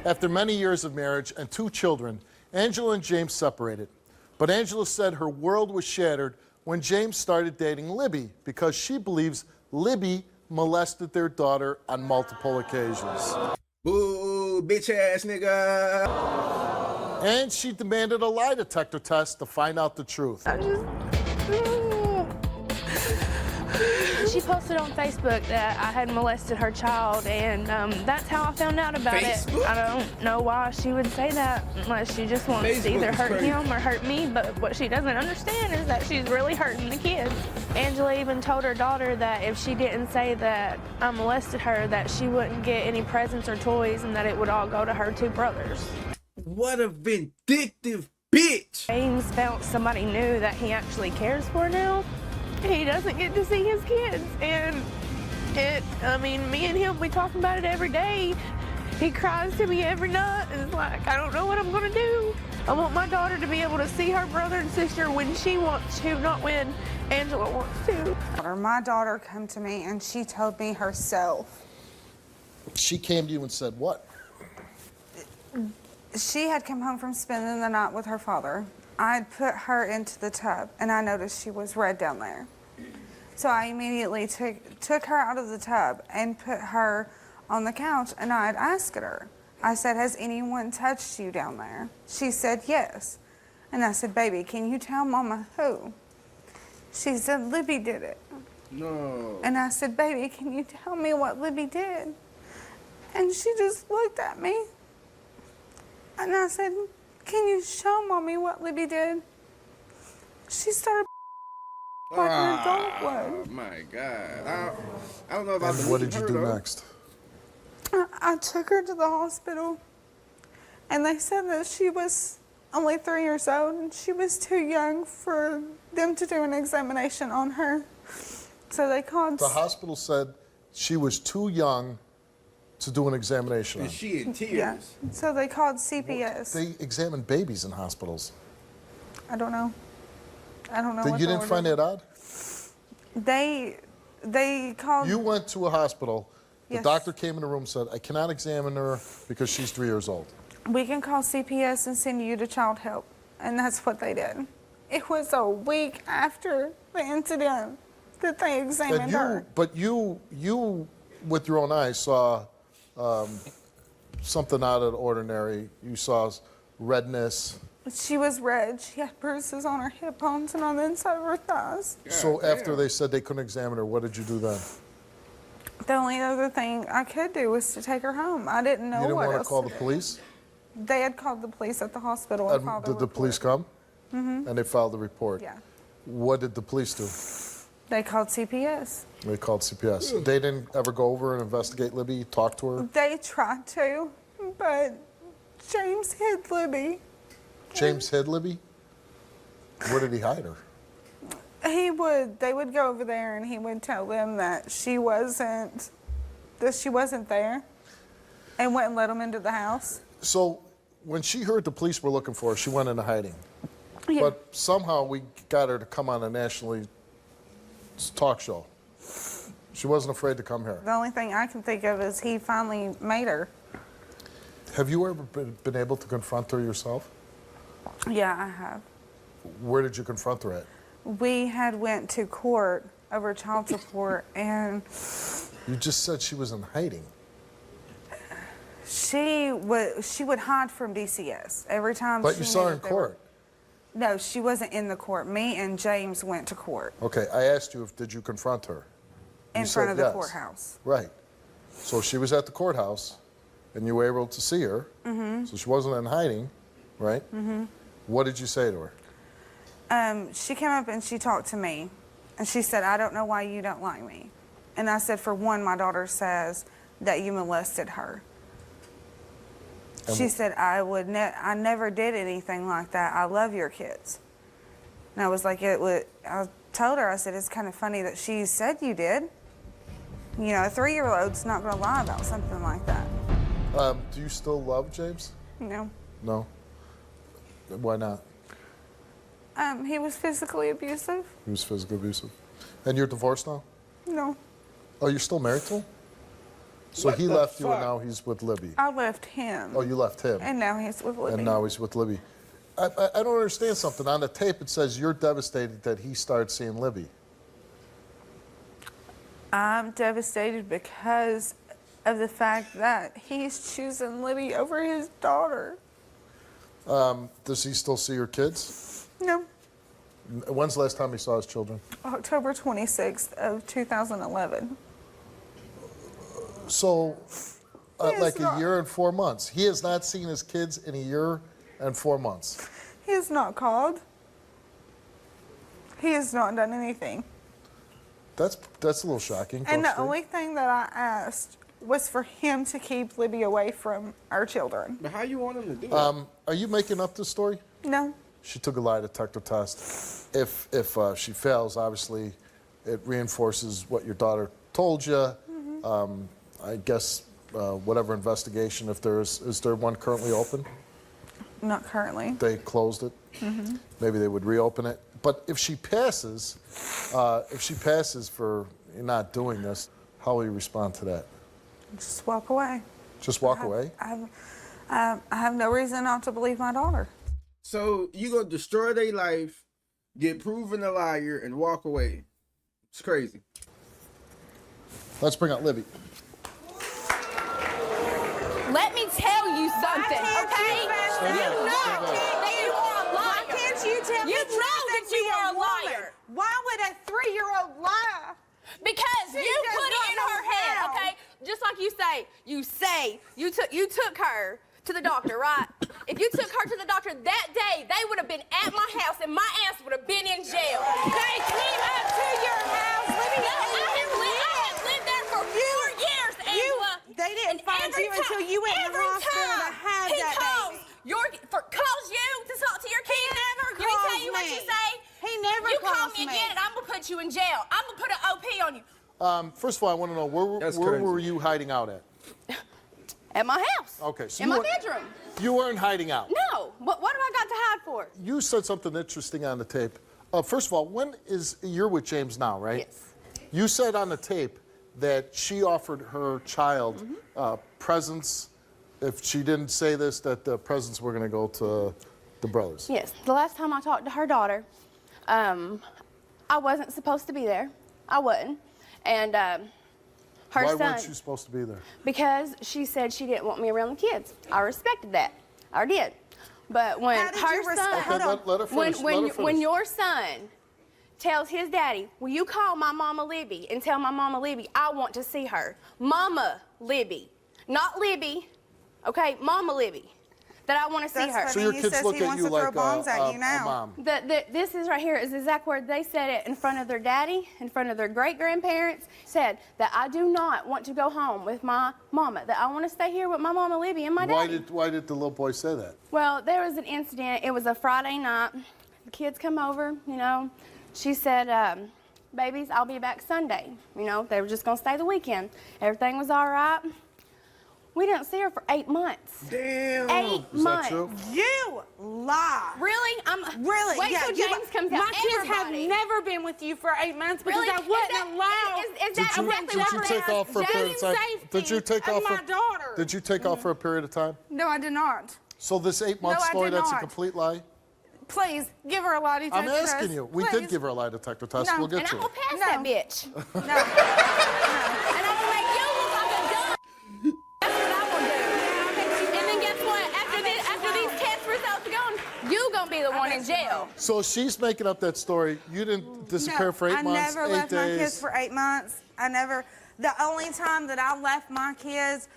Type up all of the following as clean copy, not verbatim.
After many years of marriage and 2 children, Angela and James separated. But Angela said her world was shattered when James started dating Libby because she believes Libby molested their daughter on multiple occasions. Boo, bitch ass nigga. And she demanded a lie detector test to find out the truth. She posted on Facebook that I had molested her child, and that's how I found out about it. I don't know why she would say that unless she just wants to either hurt him or hurt me, but what she doesn't understand is that she's really hurting the kids. Angela even told her daughter that if she didn't say that I molested her, that she wouldn't get any presents or toys and that it would all go to her 2 brothers. What a vindictive bitch! James found somebody new that he actually cares for now. He doesn't get to see his kids, and me and him, we talk about it every day. He cries to me every night, and it's like, I don't know what I'm gonna do. I want my daughter to be able to see her brother and sister when she wants to, not when Angela wants to. My daughter came to me, and she told me herself. She came to you and said what? She had come home from spending the night with her father. I had put her into the tub, and I noticed she was red down there. So I immediately took her out of the tub and put her on the couch, and I had asked her. I said, has anyone touched you down there? She said, yes. And I said, baby, can you tell Mama who? She said, Libby did it. No. And I said, baby, can you tell me what Libby did? And she just looked at me. And I said, can you show Mommy what Libby did? She started like an adult would. Oh my God. I don't know if I believe her. What did you do next? I took her to the hospital, and they said that she was only 3 years old, and she was too young for them to do an examination on her. So they called... The hospital said she was too young to do an examination on. Is she in tears? Yeah. So they called CPS. They examine babies in hospitals. I don't know. I don't know what You didn't find that odd? They called... You went to a hospital. The Yes. doctor came in the room and said, I cannot examine her because she's 3 years old. We can call CPS and send you to child help. And that's what they did. It was a week after the incident that they examined her. But you, with your own eyes, saw something out of the ordinary. You saw redness. She was red. She had bruises on her hip bones and on the inside of her thighs. So after they said they couldn't examine her, what did you do then? The only other thing I could do was to take her home. I didn't know what else. You didn't want to call the do. police? They had called the police at the hospital and filed a Did the report. police come? Mm-hmm. And they filed the report? Yeah. What did the police do? They called CPS. They called CPS. They didn't ever go over and investigate Libby, talk to her? They tried to, but James hid Libby. James hid Libby? Where did he hide her? They would go over there and he would tell them that she wasn't there and wouldn't let them into the house. So when she heard the police were looking for her, she went into hiding. Yeah. But somehow we got her to come on a nationally talk show. She wasn't afraid to come here. The only thing I can think of is he finally made her. Have you ever been able to confront her yourself? Yeah, I have. Where did you confront her at? We had went to court over child support, and You just said she was in hiding. she would hide from DCS every time. But she you saw her knew in they were- court. No, she wasn't in the court. Me and James went to court Okay, I asked you did you confront her? in You front said of the yes. courthouse. Right. So she was at the courthouse, and you were able to see her. Mm-hmm. So she wasn't in hiding, right? Mm-hmm. What did you say to her? She came up and she talked to me, and she said, I don't know why you don't like me. And I said, for one, my daughter says that you molested her. And She said, I never did anything like that. I love your kids. And I was like, I told her, I said, it's kind of funny that she said you did. You know, a 3-year-old's not going to lie about something like that. Do you still love James? No. No? Why not? He was physically abusive. He was physically abusive. And you're divorced now? No. Oh, you're still married to him? Um, he was physically abusive. Oh, you're still married to him? So he left you and now he's with Libby. I left him. Oh, you left him. And now he's with Libby. And now he's with Libby. I don't understand something. On the tape, it says you're devastated that he started seeing Libby. I'm devastated because of the fact that he's choosing Libby over his daughter. Does he still see your kids? No. When's the last time he saw his children? October 26th of 2011. So, like a not. year and 4 months. He has not seen his kids in a year and 4 months. He has not called. He has not done anything. That's a little shocking. And Coach the only thing that I asked was for him to keep Libby away from our children. But how you want him to do it? Are you making up this story? No. She took a lie detector test. If she fails, obviously, it reinforces what your daughter told you. I guess whatever investigation, if is there one currently open? Not currently. They closed it. Maybe they would reopen it. But if she passes for not doing this, how will you respond to that? Just walk away. Just walk away? I have no reason not to believe my daughter. So you gonna destroy their life, get proven a liar, and walk away? It's crazy. Let's bring out Libby. Let me tell you something, okay? You know that you are a liar. Why can't you tell me You the truth know and that you be a are a woman? liar. Why would a 3-year-old lie? Because She you does put it not in know her head, how. okay? Just like you say you took her to the doctor, right? If you took her to the doctor that day, they would have been at my house and my ass would have been in jail. They came up to your house, living No, I have lived there for 4 years, Angela. They didn't And find every you until you went to the every hospital to time have he that calls baby. calls you to talk to your kids. never Let me tell calls you what me. you say. He never You call calls me me. again and I'm gonna put you in jail. I'm gonna put an OP on you. First of all, I want to know, where That's were crazy. you hiding out at? At my house. Okay, so in you my were- bedroom. You weren't hiding out. No. What have I got to hide for? You said something interesting on the tape. First of all, you're with James now, right? Yes. You said on the tape that she offered her child presents. If she didn't say this, that the presents were going to go to the brothers. Yes. The last time I talked to her daughter, I wasn't supposed to be there. I wasn't. And her Why son. weren't you supposed to be there? Because she said she didn't want me around the kids. I respected that. I did. But when How did her you son, respect- Okay, let her finish. Let her when finish. your son tells his daddy, will you call my mama Libby and tell my mama Libby I want to see her? Mama Libby, not Libby, okay? Mama Libby, that I want to see That's her. funny. So your He kids says look he at wants you to throw like bombs at a you now. mom. This is right here is the exact word. They said it in front of their daddy, in front of their great-grandparents, said that I do not want to go home with my mama, that I want to stay here with my mama Libby and my daddy. Why did the little boy say that? Well, there was an incident. It was a Friday night. The kids come over, you know. She said, babies, I'll be back Sunday. You know, they were just going to stay the weekend. Everything was all right. We didn't see her for 8 months. Damn. 8 Is that months. true? You lie. Really? Really? Wait yeah, till you James comes out. My kids have Everybody. never been with you for 8 months because Really? I wouldn't allow. Is that Did you exactly take what off for a period of time? Did you take of off my for? daughter. Did you take off for a period of time? No, I did not. So this 8-month No, I story, did that's a not. complete lie? Please, give her a lie detector I'm test. asking you. We Please. did give her a lie detector test. No. We'll get And to I'm it. going to pass No. that bitch. No. And I'm going to make you look like a dumb. That's what I'm going to do. And then guess what? After these test results are gone, you going to be the one in jail. So she's making up that story. You didn't disappear for 8 months, I never 8 left my days. kids for 8 months. The only time that I left my kids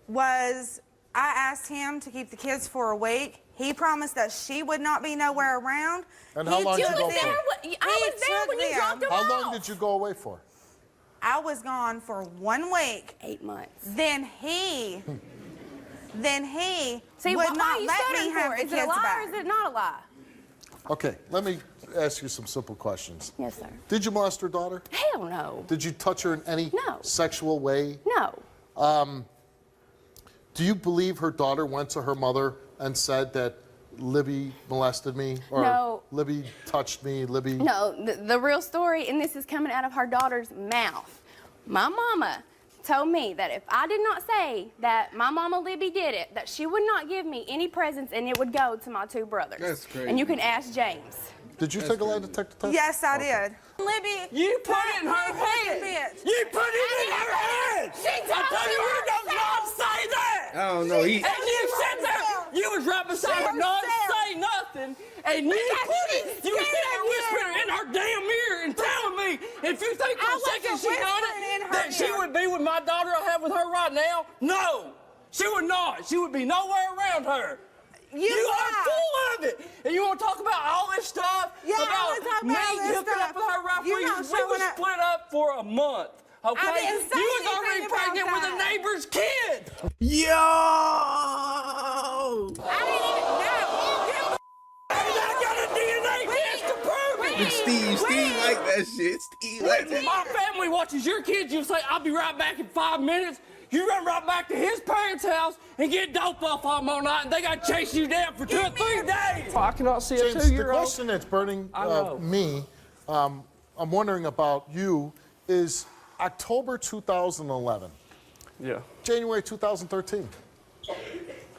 was I asked him to keep the kids for a week. He promised that she would not be nowhere around. And how He long did took you go them- for? I was there when you them. dropped her How off. long did you go away for? I was gone for 1 week. 8 months. Then he See, would why not are you let me stuttering have for? the Is it a kids lie back. or is it not a lie? Okay, let me ask you some simple questions. Yes, sir. Did you molest your daughter? Hell no. Did you touch her in any No. sexual way? No. Do you believe her daughter went to her mother and said that Libby molested me? Or No. Libby touched me, Libby... No, the real story, and this is coming out of her daughter's mouth. My mama told me that if I did not say that my mama Libby did it, that she would not give me any presents and it would go to my 2 brothers. That's crazy. And you can ask James. Did you take a lie detector test? Yes, I did. Libby, You put it in her that head. bitch. You put it in her head. She I told tell you, me you does not say that. I don't know. He, And you sat there, you was right beside her, not say nothing, and you put it, you was sitting there whispering in her damn ear and telling me, if you think for a second she done whispering in it, her that she ear. would be with my daughter I have with her right now, no, she would not. She would be nowhere around her. You are full of it. And you want to talk about all this stuff? Yeah, I about wanna talk me about all this hooking stuff. up with her right You're before not we was showing up. split up for a month. Okay? I didn't say You was anything already about pregnant with a that. neighbor's kid. yo! I didn't even know. And I got a DNA test to prove it. Steve like that shit. Steve like When that. my family watches your kids, you'll say, I'll be right back in 5 minutes. You run right back to his parents' house and get dope off on them all night, and they got to chase you down for 2 or 3 days. I cannot see a James, the 2-year-old. question that's burning I know. me, I'm wondering about you, is October 2011, Yeah. January 2013.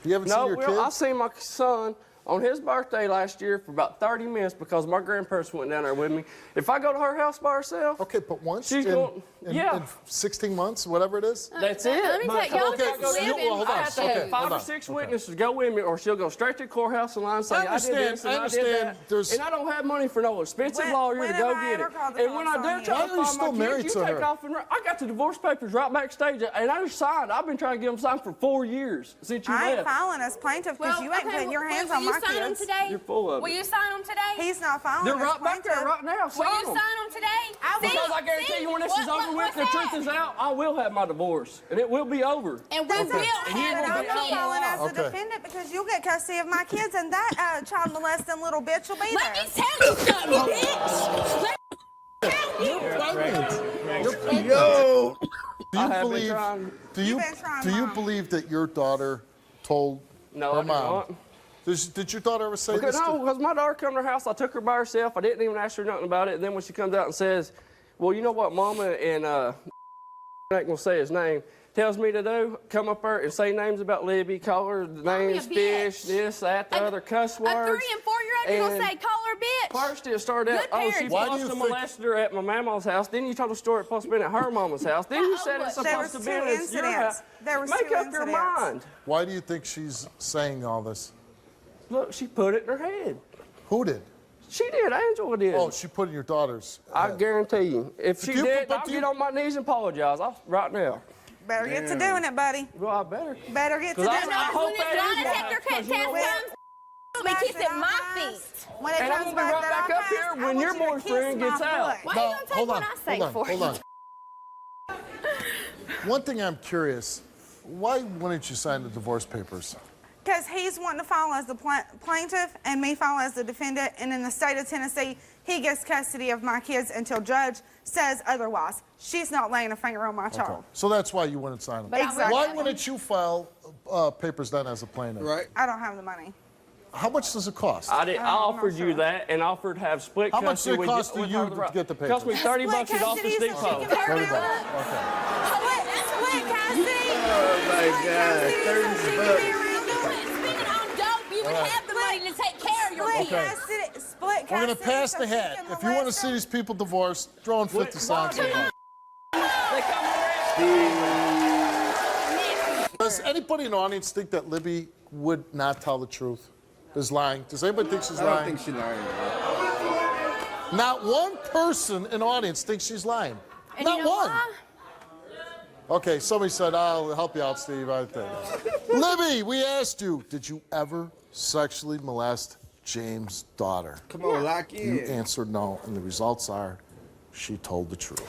You haven't seen No, your well, I kids? seen my son on his birthday last year for about 30 minutes because my grandparents went down there with me. If I go to her house by herself, Okay, but once She's in, going- yeah. in 16 months, whatever it is? that's it. Let me tell you, y'all Okay, just so you- live in well, hold on. I have to have Okay, 5 hold or on. 6 witnesses go with me, or she'll go straight to the courthouse and lie and say, I I did understand, this and I I did understand. that. There's- And I don't have money for no expensive When- lawyer when to have go I get ever it. called the And when I cops do on try you? to Why are you find still my married kids, you to take her? off and run. I got the divorce papers right backstage, and I just signed. I've been trying to get them signed for 4 years since you I ain't left. filing as plaintiff because you ain't putting your hands on my Will you sign them kids. today? You're full of Will it. you sign them today? He's not filing They're as right back there plaintiff. right now. Will Sign you them. sign them today? Because I guarantee you, when this is over with, the truth is out, I will have my divorce, and it will be over. And we will And have I'm be not out filing as a Okay. defendant because you'll get custody of my kids and that child molesting little bitch will be Let there. me tell you something, bitch. Yo! Do I you have been believe? trying. Do you You've been trying, do you Mom. believe that your daughter told No, her I do mom? not. Did your daughter ever say Because, this? no, because my daughter come to her house, I took her by herself. I didn't even ask her nothing about it. And then when she comes out and says, well, you know what Mama and I'm not going to say his name, tells me to do? Come up there and say names about Libby, call her the me names, a fish, bitch. this, that, the other cuss A words. 3 and 4-year-old, you're And gonna say, call her bitch. First it started out, Good oh, she parenting. Why do supposed you to think- molested her at my mama's house. Then you told the story it's supposed to be at her mama's house. Then you said it's There supposed was to be two at your incidents. house. There was Make two up your incidents. mind. Why do you think she's saying all this? Look, she put it in her head. Who did? She did, Angela did. Oh, she put in your daughter's. I head. guarantee you. If she you- did, but I'll do get you- on my knees and apologize right now. Better get to doing it, buddy. Well, I better. Better get to 'Cause doing I it. hope When this that lie is detector why, 'cause you know test what? comes, you'll be kissing my feet. When it And I'm comes gonna be right to back that up here house, I when want your you to boyfriend kiss gets my out. foot. Why No, you gonna take hold what on, I say hold on, for hold you? on. One thing I'm curious, why wouldn't you sign the divorce papers? Because he's wanting to file as the plaintiff and me file as the defendant, and in the state of Tennessee, he gets custody of my kids until judge says otherwise. She's not laying a finger on my child. So that's why you wouldn't sign them. But I Exactly. Why wouldn't you file papers then as a plaintiff? Right? I don't have the money. How much does it cost? I I'm offered not you sure. that and offered to have split How much custody did it with cost with you her to get the Cost me papers? 30 Split bucks to off the custody steep so she phone. can marry $30. her. Okay. Split custody. Oh my God. Custody so 30 she can bucks. be around You her. quit spending on dope, you would have the money to take care of your Split kids. custody. Split custody. We're going to pass so the she hat. can If you want to molest see her. these people divorced, throw in 50 cents. They come around. Does anybody in the audience think that Libby would not tell the truth? Is lying? Does anybody think she's I don't lying? think she lying. Not one person in the audience thinks she's lying. And Not you know one. why? Okay, somebody said, I'll help you out, Steve. I think. Libby, we asked you, did you ever sexually molest James' daughter? Come on, lock You in. answered no, and the results are she told the truth.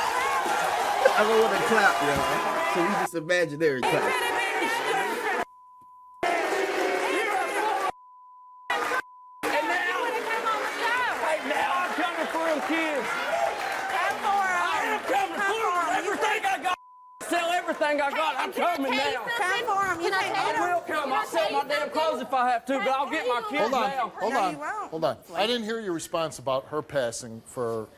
I don't want to clap, y'all. So we just imaginary clap. And now I'm coming for them kids. I am coming for them. Everything I got. Sell everything. everything I got. I'm coming now. Come for him. You Can I can't tell get I him. will come. I'll sell my damn clothes if I have to, but I'll get my kids Hold on, now. hold No, on, you won't. hold on. I didn't hear your response about her passing for,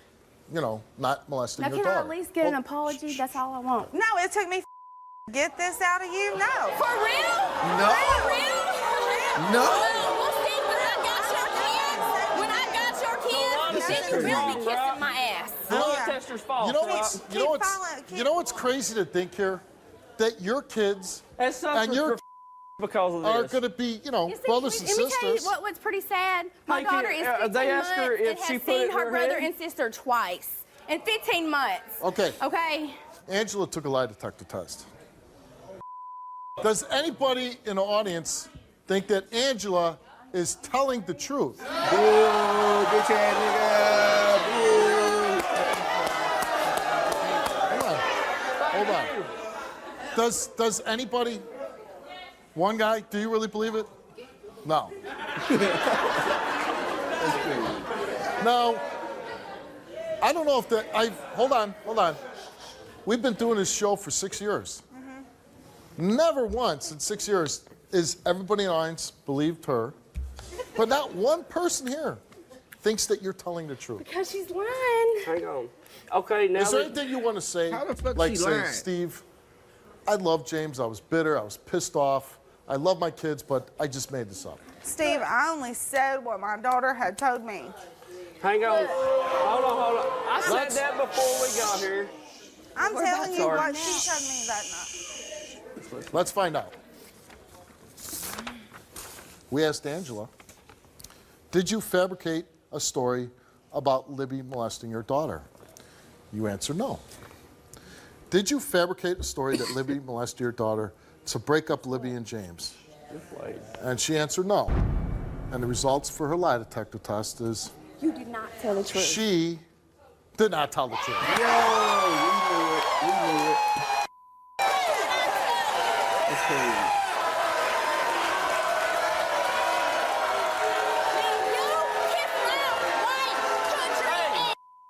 you know, not molesting Now, your can I daughter. at least get an Hold- apology? That's all I want. No, it took me to get this out of you. No. For real? No. For real? No. Well, see, when I got your kids, then you will be kissing my ass. Blood tester's fault. You know what's, Keep you know what's, following- keep- you know what's crazy to think here? That your kids And suffers your- for because of are this. going to be, you know, You see, brothers and let me tell you sisters. what's pretty sad. My Hey, daughter kid, is 15 they asked her months if and she has put it seen in her her brother head? and sister twice in 15 months. Okay. Okay. Angela took a lie detector test. Does anybody in the audience think that Angela is telling the truth? Boo, bitch ass nigga. Boo. Hold on. Does anybody, one guy, do you really believe it? No. No. I don't know if that, hold on. We've been doing this show for 6 years. Never once in 6 years is everybody in the audience believed her, but not one person here thinks that you're telling the truth. Because she's lying. Hang on. Okay, now Is there that- anything you want to say? How the fuck like she say, lying? Steve, I love James. I was bitter. I was pissed off. I love my kids, but I just made this up. Steve, I only said what my daughter had told me. hang on. Hold on. I said Let's- that before we got here. I'm telling you Sorry. what she told me that night. Let's find out. We asked Angela, did you fabricate a story about Libby molesting your daughter? You answer no. Did you fabricate a story that Libby molested your daughter to break up Libby and James? And she answered no. And the results for her lie detector test is You did not tell the truth. she did not tell the truth. Yo, we knew it. That's crazy.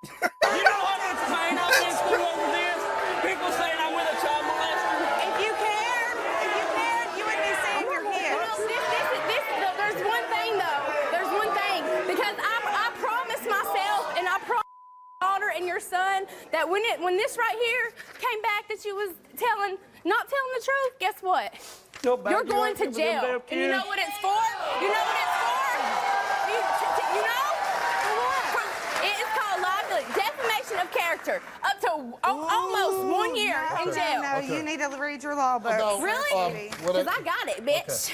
You know how much pain I've been through over this? People saying I'm with a child molester. If you cared, you wouldn't be saying you're here. There's one thing though. There's one thing. Because I promised myself and I promised my daughter and your son that when this right here came back that you was not telling the truth, guess what? Go back, You're you going ain't to giving them jail. damn And you know kids. what it's for? You know what it's for? You know? It is called liability, defamation of character, up to almost 1 year in jail. No, you need to read your law book. No, Really? what Because I got it, bitch.